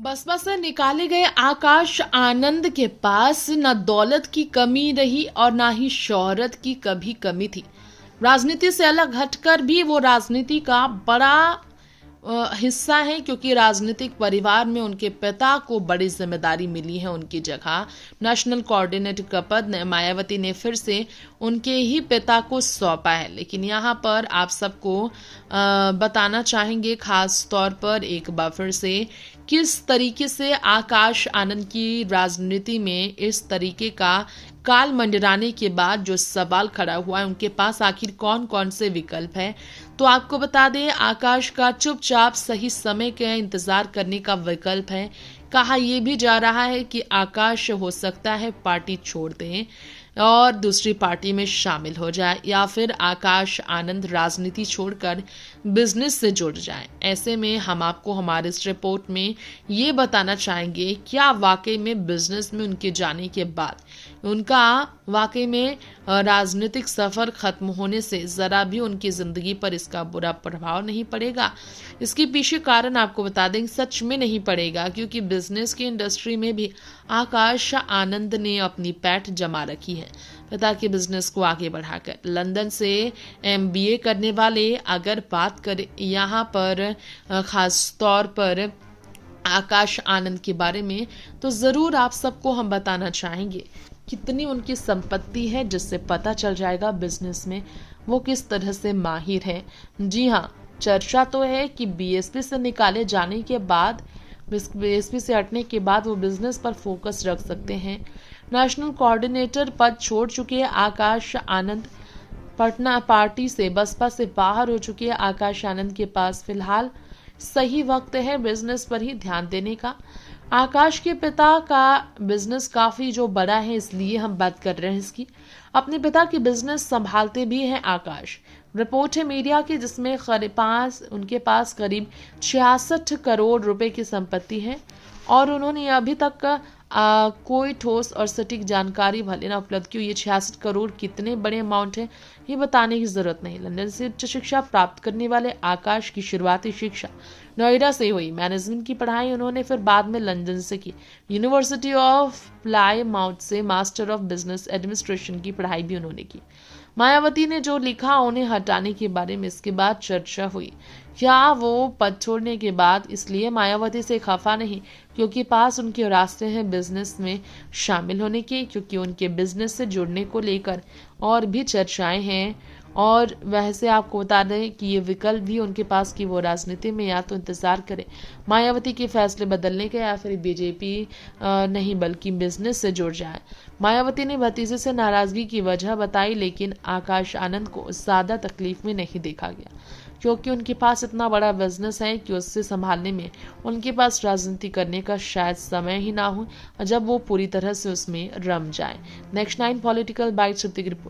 बसपा से निकाले गए आकाश आनंद के पास न दौलत की कमी रही और ना ही शोहरत की कभी कमी थी। राजनीति से अलग हटकर भी वो राजनीति का बड़ा हिस्सा है, क्योंकि राजनीतिक परिवार में उनके पिता को बड़ी जिम्मेदारी मिली है। उनकी जगह नेशनल कोऑर्डिनेटर का पद मायावती ने फिर से उनके ही पिता को सौंपा है। लेकिन यहाँ पर आप सबको बताना चाहेंगे, खास तौर पर एक बार फिर से, किस तरीके से आकाश आनंद की राजनीति में इस तरीके का काल मंडराने के बाद जो सवाल खड़ा हुआ है, उनके पास आखिर कौन कौन से विकल्प हैं। तो आपको बता दें, आकाश का चुपचाप सही समय का इंतजार करने का विकल्प है। कहा यह भी जा रहा है कि आकाश हो सकता है पार्टी छोड़ दें और दूसरी पार्टी में शामिल हो जाए, या फिर आकाश आनंद राजनीति छोड़कर बिजनेस से जुड़ जाए। ऐसे में हम आपको हमारे इस रिपोर्ट में ये बताना चाहेंगे, क्या वाकई में बिजनेस में उनके जाने के बाद उनका वाकई में राजनीतिक सफर खत्म होने से जरा भी उनकी जिंदगी पर इसका बुरा प्रभाव नहीं पड़ेगा। इसके पीछे कारण आपको बता दें, सच में नहीं पड़ेगा, क्योंकि बिजनेस की इंडस्ट्री में भी आकाश आनंद ने अपनी पैठ जमा रखी है। पिता के बिजनेस को आगे बढ़ाकर लंदन से MBA करने वाले, अगर बात करें यहाँ पर खास तौर पर आकाश आनंद के बारे में, तो जरूर आप सबको हम बताना चाहेंगे कितनी उनकी संपत्ति है, जिससे पता चल जाएगा बिजनेस में वो किस तरह से माहिर है। जी हाँ, चर्चा तो है कि BSP से निकाले जाने के बाद, BSP से हटने के बाद वो बिजनेस पर फोकस रख सकते हैं। नेशनल कोऑर्डिनेटर पद छोड़ चुके आकाश आनंद, पटना पार्टी से बसपा से बाहर हो चुके आकाश आनंद के पास फिलहाल सही वक्त है बिजनेस पर ही ध्यान देने का। आकाश के पिता का बिजनेस काफी जो बड़ा है, इसलिए हम बात कर रहे हैं इसकी। अपने पिता की बिजनेस संभालते भी हैं आकाश। रिपोर्ट है मीडिया की, जिसमें उनके पास करीब 66 करोड़ रुपए की संपत्ति है और उन्होंने अभी तक कोई ठोस और सटीक जानकारी भले ना उपलब्ध की। ये 66 करोड़ कितने बड़े अमाउंट है, ये बताने की जरूरत नहीं। लंदन से उच्च शिक्षा प्राप्त करने वाले आकाश की शुरुआती शिक्षा नोएडा से हुई। मैनेजमेंट की पढ़ाई उन्होंने फिर बाद में लंदन से की। यूनिवर्सिटी ऑफ प्लायमाउथ से मास्टर ऑफ बिजनेस एडमिनिस्ट्रेशन की पढ़ाई भी उन्होंने की। मायावती ने जो लिखा उन्हें हटाने के बारे में, इसके बाद चर्चा हुई। क्या वो पद छोड़ने के बाद इसलिए मायावती से खफा नहीं क्योंकि पास उनके रास्ते हैं बिजनेस में शामिल होने के, क्योंकि उनके बिजनेस से जुड़ने को लेकर और भी चर्चाएं हैं। और वैसे आपको बता दें कि ये विकल्प भी उनके पास कि वो राजनीति में या तो इंतजार करें मायावती के फैसले बदलने के, या फिर BJP नहीं बल्कि बिजनेस से जुड़ जाए। मायावती ने भतीजे से नाराजगी की वजह बताई, लेकिन आकाश आनंद को ज्यादा तकलीफ में नहीं देखा गया, क्योंकि उनके पास इतना बड़ा बिजनेस है कि उससे संभालने में उनके पास राजनीति करने का शायद समय ही ना हो, जब वो पूरी तरह से उसमें रम जाए। Next 9 political bytes report.